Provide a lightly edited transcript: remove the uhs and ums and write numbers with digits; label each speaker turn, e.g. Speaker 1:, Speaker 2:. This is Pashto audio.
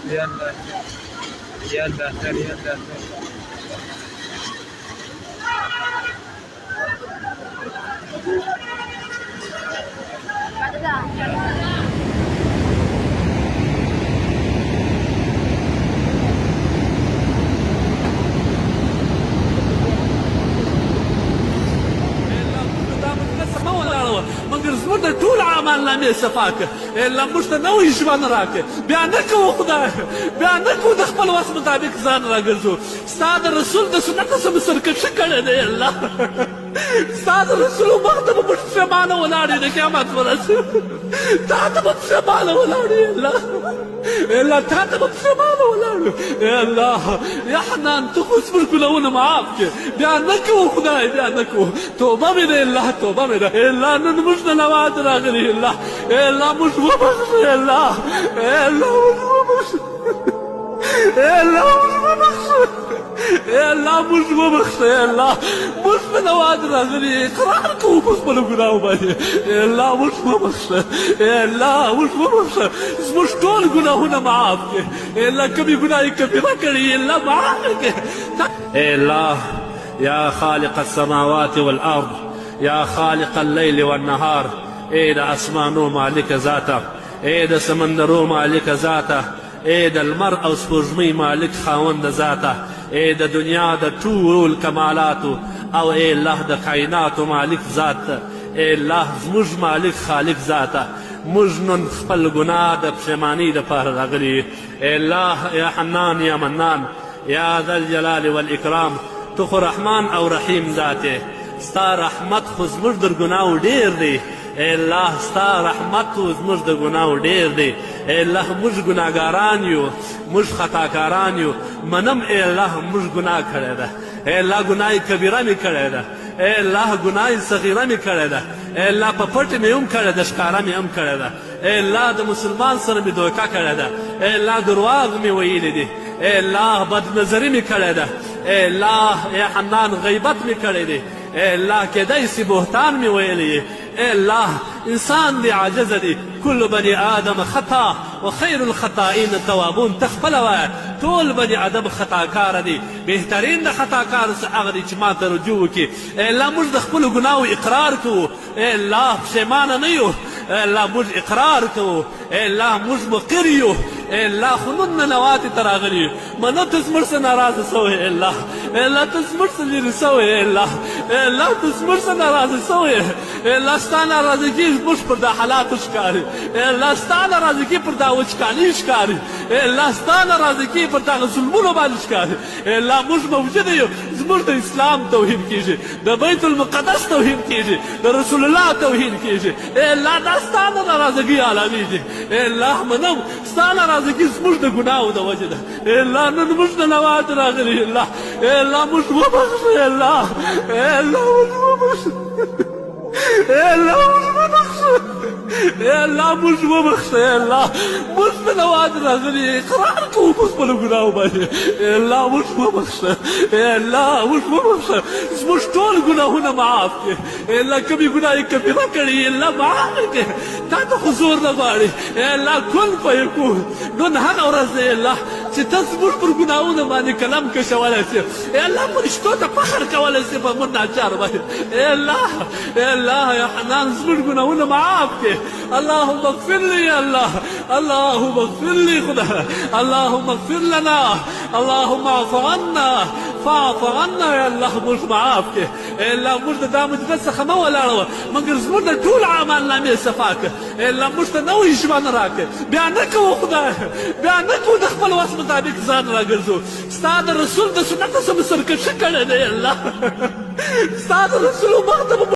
Speaker 1: يلا يلا يلا
Speaker 2: مګر زموږ د ټول اعمال نامې صفا کړه الله موږ ته نوی ژوند راکړه بیا نه کوو خدایه بیا نه کوو د خپل وس مطابق ځان راګرځو ستا د رسول د سنت څخه مو سرکشي کړې دی الله ستا د رسول مخ ته به موږ پښېمانه ولاړ یو د قیامت ورځ تا ته به پښېمانه ولاړ یو الله الله تا ته به پښېمانه ولاړ یو الله یا حنان ته خو زموږ ګناهونه معاف کړې بیا نه کوو خدای بیا نه کوو توبه مې ده الله توبه مې ده الله نن موږ ته نوات راغلی الله الله موږ وبخښه الله الله موږ وبخښه الله موږ وبخښه الله موږ وبخښه الله موږ په نوات راغلي اقرار کوو په خپلو ګناهو باندې الله موږ وبخښه الله موږ وبخښه زموږ ټول ګناهونه معاف کړې الله کومې ګناه یې کبیره کړې الله معاف کړې الله یا خالق السماوات والارض یا خالق اللیل والنهار ای د اسمانو مالک ذاته ای د سمندرو مالک ذاته ای د لمر او سپوږمۍ مالک خاوند ذاته ای د دنیا د ټول کمالاتو او ای الله د کائناتو مالک ذاته ای الله زموږ مالک خالق ذاته موږ نن خپل ګناه د پښیمانۍ دپاره راغلي ای الله یا حنان یا منان یا ذا الجلال والاکرام تو خو رحمان او رحیم ذاته ستا رحمت خو زموږ د ګناهو ډېر دی ای الله ستا رحمت خو زموږ د ګناهو ډېر دی ای الله موږ ګناهګاران یو موږ خطاکاران یو منم ای الله موږ ګناه کړې ده ای الله ګناه کبیره مې کړې ده ای الله ګناه صغیره مې کړې ده ای الله په پټ مې هم کړې ده ښکاره مې هم کړې ده ای الله د مسلمان سره مې دوکه کړې ده ای الله درواغ مې ویلي دي ای الله بدنظري مې کړې ده ای الله یا حنان غیبت مې کړی دی ای الله کیدای سي بهتان مې ویلی ای الله انسان دی عاجزه دی کل بني آدم خطا و خیر الخطائین التوابون ته خپله وایه ټول بني آدم خطاکاره دی بهترین د خطاکارو څه هغه دی چې ما ته رجوع وکړي ای الله موږ د خپلو ګناهو اقرار کوو ای الله پښیمانه نه یو ای الله موږ اقرار کوو ای الله موږ مقر یو ای الله خو نن ننواتې ته راغلي یو منو ته زموږ څه ناراضه سوی ای الله ای الله ته زموږ څه لرې سوی ای الله ای الله ته زموږ څه ناراضه سوی ای الله ستا ناراضګي زموږ پر دا حالاتو ښکاري ای الله ستا ناراضګي پر دا وچکالۍ ښکاري ای الله ستا ناراضګي پر دغه ظلمونو باندې ښکاري ای الله موږ موجوده یو زموږ د اسلام توهین کیږي د بیت المقدس توهین کیږي د رسول الله توهین کیږي ای الله دا ستا د ناراضګي علامې دي ای الله منم ستا ناراضګي زموږ د ګناهو د وجې ده ای الله نن موږ د نوات راغلي الله ای الله موږ وبخښه ای الله ای الله موږ وبخښه ای الله موږ وبخښه ای الله موږ وبخښه ای الله موږ په نوات راغلي اقرار کوو په خپلو ګناهو باندې ای الله موږ وبخښه ای الله موږ وبخښه زموږ ټول ګناهونه معاف کړې ای الله کومې ګناه یې کبیره کړې ای الله معاف کړې تا ته خو زور نه غواړي ای الله کن فیکون نن هغه ورځ دی الله چې ته زموږ پر ګناهونو باندې قلم کشولی سي ای الله فرشتو ته فخر کولی سي په موږ ناچار باندې ای الله ای الله یا حنان زموږ ګناهونه معاف کړې اللهم اغفر لي يا الله اللهم اغفر لي خدا اللهم اغفر لنا اللهم اعف عنا فاعف عنا يا الله موږ معاف کړې ای الله موږ د دا مجلس څخه مه ولاړوه مګر زموږ د ټول اعمال نامې صفا کړه ای الله موږ ته نوی ژوند راکړه بیا نه کوو خدایه بیا نه کوو د خپل وس مطابق ځان راګرځو ستا د رسول د سنت څخه مو سرکشي کړې دی الله ستا د رسول مخ ته